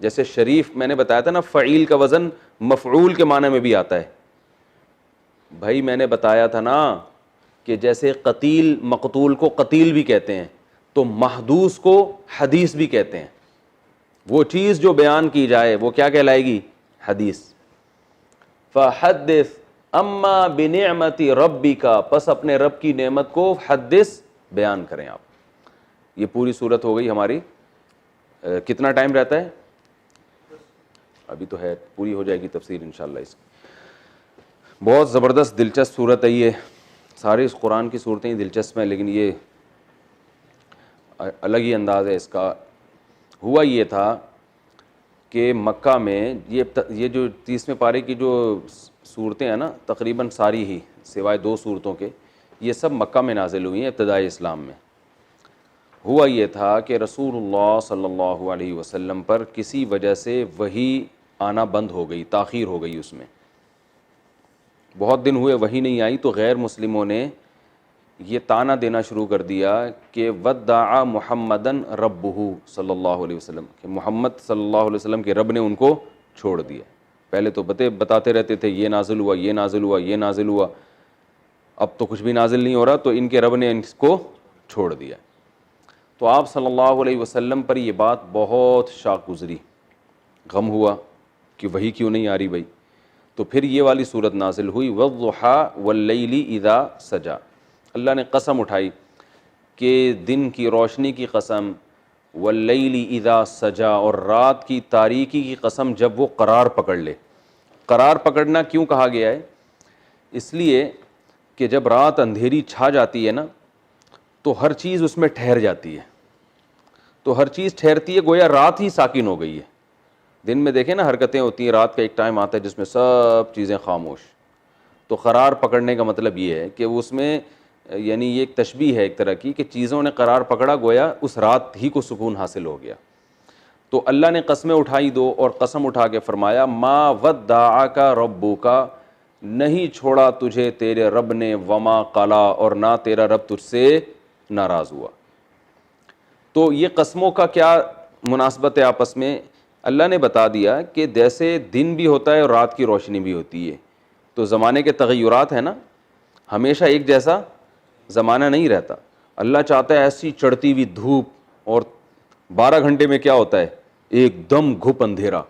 Speaker 2: جیسے شریف میں نے بتایا تھا نا، فعیل کا وزن مفعول کے معنی میں بھی آتا ہے. بھائی میں نے بتایا تھا نا کہ جیسے قتیل مقتول کو قتیل بھی کہتے ہیں، تو محدوث کو حدیث بھی کہتے ہیں. وہ چیز جو بیان کی جائے وہ کیا کہلائے گی؟ حدیث. فحدث اما بنعمت ربک، پس اپنے رب کی نعمت کو حدث بیان کریں آپ. یہ پوری صورت ہو گئی ہماری. کتنا ٹائم رہتا ہے؟ ابھی تو ہے، پوری ہو جائے گی تفسیر انشاءاللہ اس کی. بہت زبردست دلچسپ صورت ہے یہ. سارے اس قرآن کی صورتیں ہی دلچسپ ہیں، لیکن یہ الگ ہی انداز ہے اس کا. ہوا یہ تھا کہ مکہ میں یہ جو 30ویں پارے کی جو صورتیں ہیں نا، تقریباً ساری ہی سوائے 2 صورتوں کے، یہ سب مکہ میں نازل ہوئی ہیں ابتدائی اسلام میں. ہوا یہ تھا کہ رسول اللہ صلی اللہ علیہ وسلم پر کسی وجہ سے وحی آنا بند ہو گئی، تاخیر ہو گئی. اس میں بہت دن ہوئے وحی نہیں آئی، تو غیر مسلموں نے یہ طعنہ دینا شروع کر دیا کہ ودع محمدن ربہ صلی اللہ علیہ وسلم، کہ محمد صلی اللہ علیہ وسلم کے رب نے ان کو چھوڑ دیا. پہلے تو بتاتے رہتے تھے یہ نازل ہوا، یہ نازل ہوا، یہ نازل ہوا، اب تو کچھ بھی نازل نہیں ہو رہا، تو ان کے رب نے ان کو چھوڑ دیا. تو آپ صلی اللہ علیہ وسلم پر یہ بات بہت شاق گزری، غم ہوا کہ وحی کیوں نہیں آ رہی بھائی. تو پھر یہ والی صورت نازل ہوئی، والضحیٰ واللیل اذا سجا. اللہ نے قسم اٹھائی کہ دن کی روشنی کی قسم، واللیل اذا سجا، اور رات کی تاریکی کی قسم جب وہ قرار پکڑ لے. قرار پکڑنا کیوں کہا گیا ہے؟ اس لیے کہ جب رات اندھیری چھا جاتی ہے نا، تو ہر چیز اس میں ٹھہر جاتی ہے. تو ہر چیز ٹھہرتی ہے، گویا رات ہی ساکن ہو گئی ہے. دن میں دیکھیں نا حرکتیں ہوتی ہیں، رات کا ایک ٹائم آتا ہے جس میں سب چیزیں خاموش. تو قرار پکڑنے کا مطلب یہ ہے کہ اس میں یعنی یہ ایک تشبیہ ہے ایک طرح کی، کہ چیزوں نے قرار پکڑا، گویا اس رات ہی کو سکون حاصل ہو گیا. تو اللہ نے قسمیں اٹھائی 2، اور قسم اٹھا کے فرمایا ما ودعک ربک، نہیں چھوڑا تجھے تیرے رب نے، وما قلا، اور نہ تیرا رب تجھ سے ناراض ہوا. تو یہ قسموں کا کیا مناسبت ہے آپس میں؟ اللہ نے بتا دیا کہ جیسے دن بھی ہوتا ہے اور رات کی روشنی بھی ہوتی ہے. تو زمانے کے تغیرات ہیں نا، ہمیشہ ایک جیسا زمانہ نہیں رہتا. اللہ چاہتا ہے ایسی چڑھتی ہوئی دھوپ، اور 12 گھنٹے میں کیا ہوتا ہے؟ ایک دم گھپ اندھیرا.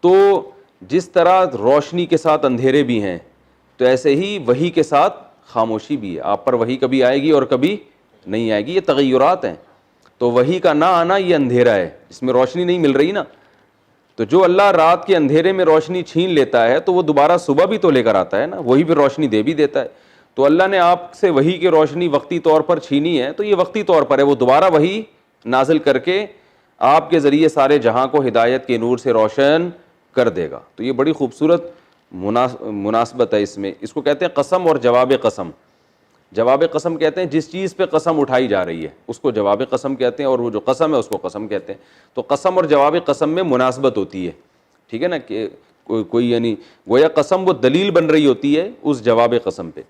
Speaker 2: تو جس طرح روشنی کے ساتھ اندھیرے بھی ہیں، تو ایسے ہی وحی کے ساتھ خاموشی بھی ہے. آپ پر وحی کبھی آئے گی اور کبھی نہیں آئے گی، یہ تغیرات ہیں. تو وحی کا نہ آنا یہ اندھیرا ہے، اس میں روشنی نہیں مل رہی نا. تو جو اللہ رات کے اندھیرے میں روشنی چھین لیتا ہے، تو وہ دوبارہ صبح بھی تو لے کر آتا ہے نا، وہی پھر روشنی دے بھی دیتا ہے. تو اللہ نے آپ سے وحی کی روشنی وقتی طور پر چھینی ہے، تو یہ وقتی طور پر ہے، وہ دوبارہ وحی نازل کر کے آپ کے ذریعے سارے جہاں کو ہدایت کے نور سے روشن کر دے گا. تو یہ بڑی خوبصورت مناسبت ہے اس میں. اس کو کہتے ہیں قسم اور جواب قسم. جواب قسم کہتے ہیں جس چیز پہ قسم اٹھائی جا رہی ہے اس کو جواب قسم کہتے ہیں، اور وہ جو قسم ہے اس کو قسم کہتے ہیں. تو قسم اور جواب قسم میں مناسبت ہوتی ہے، ٹھیک ہے نا، کہ کوئی یعنی گویا قسم وہ دلیل بن رہی ہوتی ہے اس جواب قسم پہ.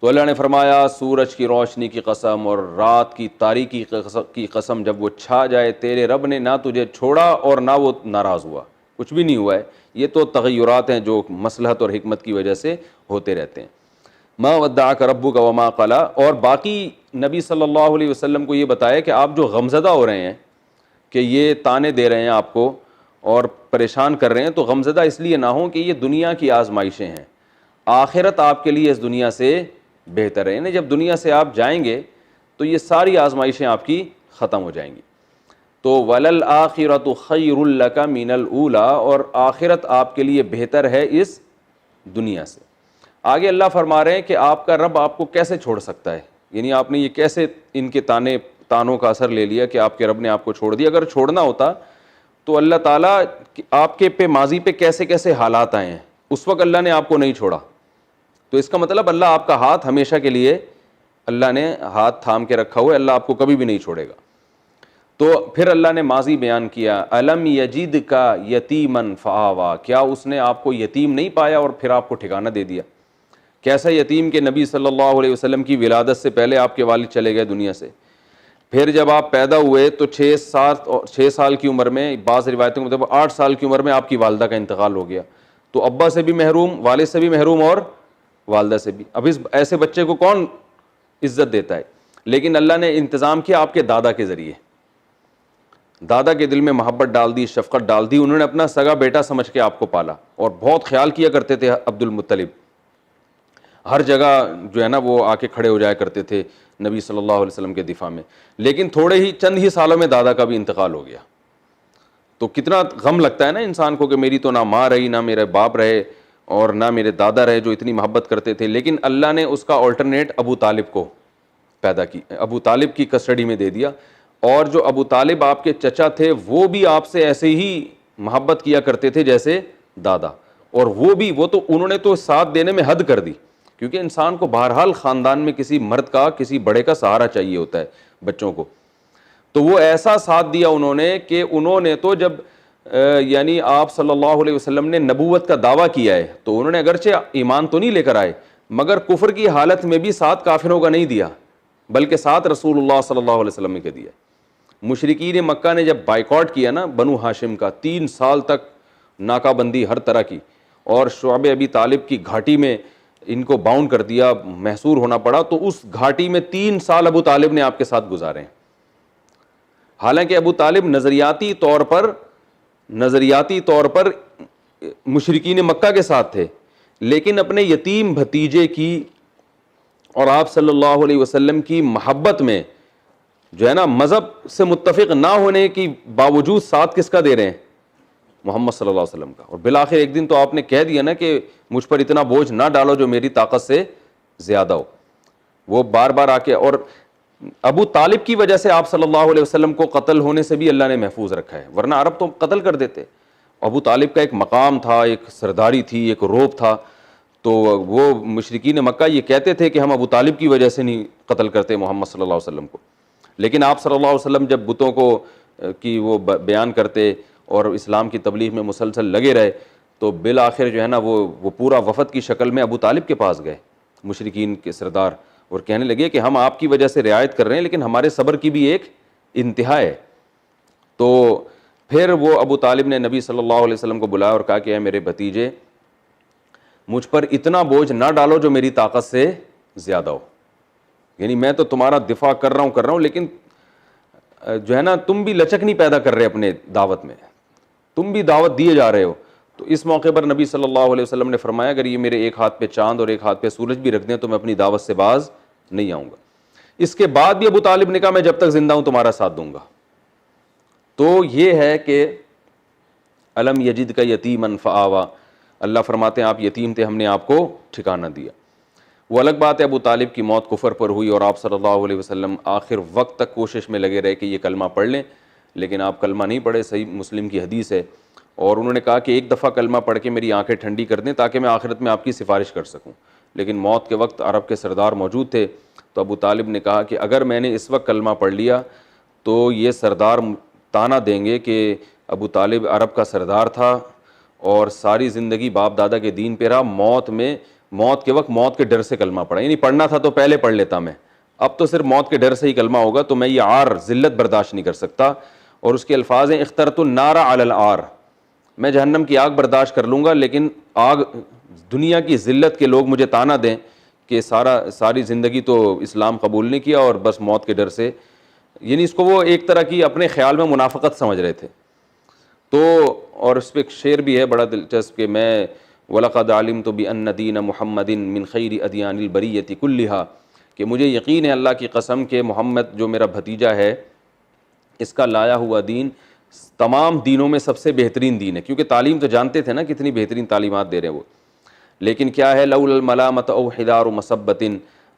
Speaker 2: تو اللہ نے فرمایا سورج کی روشنی کی قسم اور رات کی تاریکی کی قسم، جب وہ چھا جائے، تیرے رب نے نہ تجھے چھوڑا اور نہ وہ ناراض ہوا. کچھ بھی نہیں ہوا ہے. یہ تو تغیرات ہیں جو مصلحت اور حکمت کی وجہ سے ہوتے رہتے ہیں. ما ودعک ربک وما قلا. اور باقی نبی صلی اللہ علیہ وسلم کو یہ بتایا کہ آپ جو غمزدہ ہو رہے ہیں، کہ یہ تانے دے رہے ہیں آپ کو اور پریشان کر رہے ہیں، تو غمزدہ اس لیے نہ ہوں کہ یہ دنیا کی آزمائشیں ہیں. آخرت آپ کے لیے اس دنیا سے بہتر ہے. یعنی جب دنیا سے آپ جائیں گے تو یہ ساری آزمائشیں آپ کی ختم ہو جائیں گی. تو وَلَلْآخِرَةُ خَيْرٌ لَكَ مِنَ الْأُولَىٰ، اور آخرت آپ کے لیے بہتر ہے اس دنیا سے. آگے اللہ فرما رہے ہیں کہ آپ کا رب آپ کو کیسے چھوڑ سکتا ہے، یعنی آپ نے یہ کیسے ان کے تانوں کا اثر لے لیا کہ آپ کے رب نے آپ کو چھوڑ دیا. اگر چھوڑنا ہوتا تو اللہ تعالیٰ آپ کے پہ ماضی پہ کیسے کیسے حالات آئے ہیں، اس وقت اللہ نے آپ کو نہیں چھوڑا. تو اس کا مطلب اللہ آپ کا ہاتھ ہمیشہ کے لیے اللہ نے ہاتھ تھام کے رکھا ہوا ہے، اللہ آپ کو کبھی بھی نہیں چھوڑے گا. تو پھر اللہ نے ماضی بیان کیا، الم یجدک یتیما فآویٰ، کیا اس نے آپ کو یتیم نہیں پایا اور پھر آپ کو ٹھکانہ دے دیا. کیسا یتیم کہ نبی صلی اللہ علیہ وسلم کی ولادت سے پہلے آپ کے والد چلے گئے دنیا سے. پھر جب آپ پیدا ہوئے تو 6 سال کی عمر میں، بعض روایتوں کے مطابق 8 سال کی عمر میں آپ کی والدہ کا انتقال ہو گیا، تو ابا سے بھی محروم، والد سے بھی محروم اور والدہ سے بھی. اب اس ایسے بچے کو کون عزت دیتا ہے؟ لیکن اللہ نے انتظام کیا آپ کے دادا کے ذریعے. دادا کے دل میں محبت ڈال دی، شفقت ڈال دی، انہوں نے اپنا سگا بیٹا سمجھ کے آپ کو پالا اور بہت خیال کیا کرتے تھے. عبد المطلب ہر جگہ جو ہے نا وہ آ کے کھڑے ہو جایا کرتے تھے نبی صلی اللہ علیہ وسلم کے دفاع میں. لیکن چند ہی سالوں میں دادا کا بھی انتقال ہو گیا. تو کتنا غم لگتا ہے نا انسان کو کہ میری تو نہ ماں رہی، نہ میرے باپ رہے، اور نہ میرے دادا رہے جو اتنی محبت کرتے تھے. لیکن اللہ نے اس کا آلٹرنیٹ ابو طالب کو پیدا کی، ابو طالب کی کسٹڈی میں دے دیا. اور جو ابو طالب آپ کے چچا تھے وہ بھی آپ سے ایسے ہی محبت کیا کرتے تھے جیسے دادا. اور وہ تو انہوں نے تو ساتھ دینے میں حد کر دی، کیونکہ انسان کو بہرحال خاندان میں کسی مرد کا، کسی بڑے کا سہارا چاہیے ہوتا ہے بچوں کو. تو وہ ایسا ساتھ دیا انہوں نے کہ انہوں نے تو جب یعنی آپ صلی اللہ علیہ وسلم نے نبوت کا دعویٰ کیا ہے تو انہوں نے اگرچہ ایمان تو نہیں لے کر آئے، مگر کفر کی حالت میں بھی ساتھ کافروں کا نہیں دیا، بلکہ ساتھ رسول اللہ صلی اللہ علیہ وسلم کے دیا. مشرکین مکہ نے جب بائیکاٹ کیا نا بنو ہاشم کا، 3 سال تک ناکہ بندی ہر طرح کی، اور شعب ابی طالب کی گھاٹی میں ان کو باؤنڈ کر دیا، محصور ہونا پڑا، تو اس گھاٹی میں 3 سال ابو طالب نے آپ کے ساتھ گزارے ہیں. حالانکہ ابو طالب نظریاتی طور پر مشرکین مکہ کے ساتھ تھے، لیکن اپنے یتیم بھتیجے کی اور آپ صلی اللہ علیہ وسلم کی محبت میں جو ہے نا مذہب سے متفق نہ ہونے کی باوجود ساتھ کس کا دے رہے ہیں؟ محمد صلی اللہ علیہ وسلم کا. اور بالآخر ایک دن تو آپ نے کہہ دیا نا کہ مجھ پر اتنا بوجھ نہ ڈالو جو میری طاقت سے زیادہ ہو. وہ بار بار آ کے، اور ابو طالب کی وجہ سے آپ صلی اللہ علیہ وسلم کو قتل ہونے سے بھی اللہ نے محفوظ رکھا ہے، ورنہ عرب تو قتل کر دیتے. ابو طالب کا ایک مقام تھا، ایک سرداری تھی، ایک روب تھا. تو وہ مشرکین مکہ یہ کہتے تھے کہ ہم ابو طالب کی وجہ سے نہیں قتل کرتے محمد صلی اللہ علیہ وسلم کو. لیکن آپ صلی اللہ علیہ وسلم جب بتوں کو کی وہ بیان کرتے اور اسلام کی تبلیغ میں مسلسل لگے رہے، تو بالآخر جو ہے نا وہ پورا وفد کی شکل میں ابو طالب کے پاس گئے مشرکین کے سردار، اور کہنے لگے کہ ہم آپ کی وجہ سے رعایت کر رہے ہیں لیکن ہمارے صبر کی بھی ایک انتہا ہے. تو پھر وہ ابو طالب نے نبی صلی اللہ علیہ وسلم کو بلایا اور کہا کہ اے میرے بھتیجے، مجھ پر اتنا بوجھ نہ ڈالو جو میری طاقت سے زیادہ ہو. یعنی میں تو تمہارا دفاع کر رہا ہوں لیکن جو ہے نا تم بھی لچک نہیں پیدا کر رہے اپنے دعوت میں، تم بھی دعوت دیے جا رہے ہو. تو اس موقع پر نبی صلی اللہ علیہ وسلم نے فرمایا اگر یہ میرے ایک ہاتھ پہ چاند اور ایک ہاتھ پہ سورج بھی رکھ دیں تو میں اپنی دعوت سے باز نہیں آؤں گا. اس کے بعد بھی ابو طالب نے کہا میں جب تک زندہ ہوں تمہارا ساتھ دوں گا. تو یہ ہے کہ الم یجد کا یتیما فآوا، اللہ فرماتے ہیں آپ یتیم تھے، ہم نے آپ کو ٹھکانہ دیا. وہ الگ بات ہے ابو طالب کی موت کفر پر ہوئی اور آپ صلی اللہ علیہ وسلم آخر وقت تک کوشش میں لگے رہے کہ یہ کلمہ پڑھ لیں، لیکن آپ کلمہ نہیں پڑھے. صحیح مسلم کی حدیث ہے. اور انہوں نے کہا کہ ایک دفعہ کلمہ پڑھ کے میری آنکھیں ٹھنڈی کر دیں تاکہ میں آخرت میں آپ کی سفارش کر سکوں. لیکن موت کے وقت عرب کے سردار موجود تھے، تو ابو طالب نے کہا کہ اگر میں نے اس وقت کلمہ پڑھ لیا تو یہ سردار تانا دیں گے کہ ابو طالب عرب کا سردار تھا اور ساری زندگی باپ دادا کے دین پہ رہا، موت کے وقت موت کے ڈر سے کلمہ پڑھا. یعنی پڑھنا تھا تو پہلے پڑھ لیتا میں، اب تو صرف موت کے ڈر سے ہی کلمہ ہوگا. تو میں یہ عار ذلت برداشت نہیں کر سکتا. اور اس کے الفاظ ہیں اخترت النار علی العار، میں جہنم کی آگ برداشت کر لوں گا لیکن آگ دنیا کی ذلت کے لوگ مجھے تانا دیں کہ ساری زندگی تو اسلام قبول نہیں کیا اور بس موت کے ڈر سے، یعنی اس کو وہ ایک طرح کی اپنے خیال میں منافقت سمجھ رہے تھے. تو اور اس پہ ایک شعر بھی ہے بڑا دلچسپ کہ میں وَلَقَدْ عَلِمْتُ بِأَنَّ دِينَ مُحَمَّدٍ مِّن خَيْرِ أَدْيَانِ الْبَرِيَّةِ كُلِّهَا، کہ مجھے یقین ہے اللہ کی قسم کہ محمد جو میرا بھتیجا ہے اس کا لایا ہوا دین تمام دینوں میں سب سے بہترین دین ہے. کیونکہ تعلیم تو جانتے تھے نا کتنی بہترین تعلیمات دے رہے ہیں وہ. لیکن کیا ہے لولا الملامت او حدار مسبت،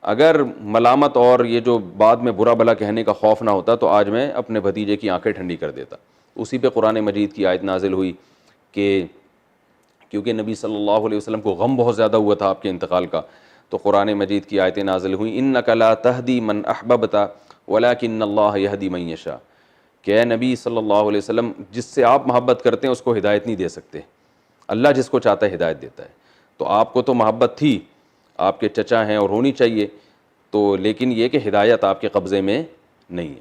Speaker 2: اگر ملامت اور یہ جو بعد میں برا بھلا کہنے کا خوف نہ ہوتا تو آج میں اپنے بھتیجے کی آنکھیں ٹھنڈی کر دیتا. اسی پہ قرآن مجید کی آیت نازل ہوئی کہ کیونکہ نبی صلی اللہ علیہ وسلم کو غم بہت زیادہ ہوا تھا آپ کے انتقال کا، تو قرآن مجید کی آیتیں نازل ہوئیں انک لا تہدی من احببت ولکن اللہ یہدی من یشاء، کہ اے نبی صلی اللہ علیہ وسلم جس سے آپ محبت کرتے ہیں اس کو ہدایت نہیں دے سکتے، اللہ جس کو چاہتا ہے ہدایت دیتا ہے. تو آپ کو تو محبت تھی، آپ کے چچا ہیں اور ہونی چاہیے، تو لیکن یہ کہ ہدایت آپ کے قبضے میں نہیں ہے.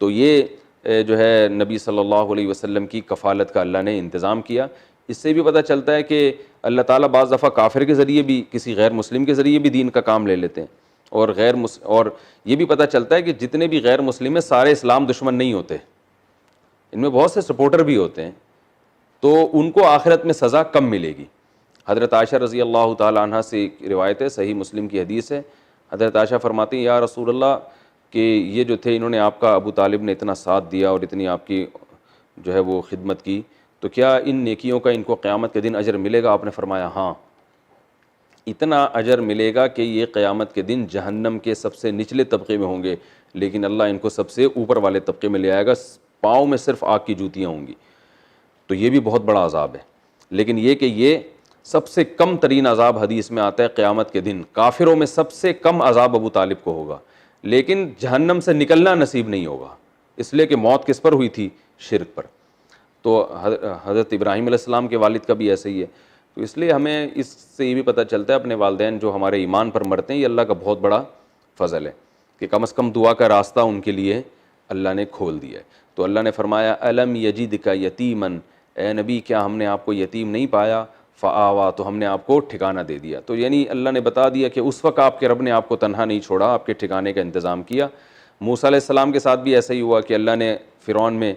Speaker 2: تو یہ جو ہے نبی صلی اللہ علیہ وسلم کی کفالت کا اللہ نے انتظام کیا۔ اس سے بھی پتہ چلتا ہے کہ اللہ تعالیٰ بعض دفعہ کافر کے ذریعے بھی، کسی غیر مسلم کے ذریعے بھی دین کا کام لے لیتے ہیں، اور یہ بھی پتہ چلتا ہے کہ جتنے بھی غیر مسلم ہیں سارے اسلام دشمن نہیں ہوتے، ان میں بہت سے سپورٹر بھی ہوتے ہیں، تو ان کو آخرت میں سزا کم ملے گی۔ حضرت عائشہ رضی اللہ تعالی عنہ سے ایک روایت ہے، صحیح مسلم کی حدیث ہے، حضرت عائشہ فرماتی ہیں یا رسول اللہ کہ یہ جو تھے انہوں نے آپ کا، ابو طالب نے اتنا ساتھ دیا اور اتنی آپ کی جو ہے وہ خدمت کی، تو کیا ان نیکیوں کا ان کو قیامت کے دن اجر ملے گا؟ آپ نے فرمایا ہاں، اتنا اجر ملے گا کہ یہ قیامت کے دن جہنم کے سب سے نچلے طبقے میں ہوں گے، لیکن اللہ ان کو سب سے اوپر والے طبقے میں لے آئے گا، پاؤں میں صرف آگ کی جوتیاں ہوں گی۔ تو یہ بھی بہت بڑا عذاب ہے، لیکن یہ کہ یہ سب سے کم ترین عذاب حدیث میں آتا ہے قیامت کے دن، کافروں میں سب سے کم عذاب ابو طالب کو ہوگا، لیکن جہنم سے نکلنا نصیب نہیں ہوگا، اس لیے کہ موت کس پر ہوئی تھی؟ شرک پر۔ تو حضرت ابراہیم علیہ السلام کے والد کا بھی ایسے ہی ہے، تو اس لیے ہمیں اس سے یہ بھی پتہ چلتا ہے اپنے والدین جو ہمارے ایمان پر مرتے ہیں، یہ اللہ کا بہت بڑا فضل ہے کہ کم از کم دعا کا راستہ ان کے لیے اللہ نے کھول دیا ہے۔ تو اللہ نے فرمایا الم یجدک یتیمن، اے نبی کیا ہم نے آپ کو یتیم نہیں پایا؟ فآوا، تو ہم نے آپ کو ٹھکانہ دے دیا۔ تو یعنی اللہ نے بتا دیا کہ اس وقت آپ کے رب نے آپ کو تنہا نہیں چھوڑا، آپ کے ٹھکانے کا انتظام کیا۔ موسیٰ علیہ السلام کے ساتھ بھی ایسا ہی ہوا کہ اللہ نے فرعون میں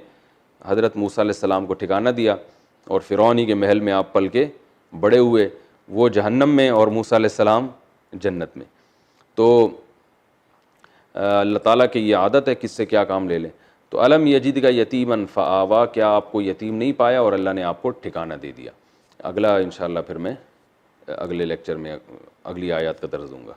Speaker 2: حضرت موسیٰ علیہ السلام کو ٹھکانہ دیا، اور فرعون ہی کے محل میں آپ پل کے بڑے ہوئے، وہ جہنم میں اور موسیٰ علیہ السلام جنت میں۔ تو اللہ تعالیٰ کی یہ عادت ہے کس سے کیا کام لے لیں۔ تو الم یجدک یتیمن فآوا، کیا آپ کو یتیم نہیں پایا اور اللہ نے آپ کو ٹھکانہ دے دیا۔ اگلا انشاءاللہ پھر میں اگلے لیکچر میں اگلی آیات کا درس دوں گا۔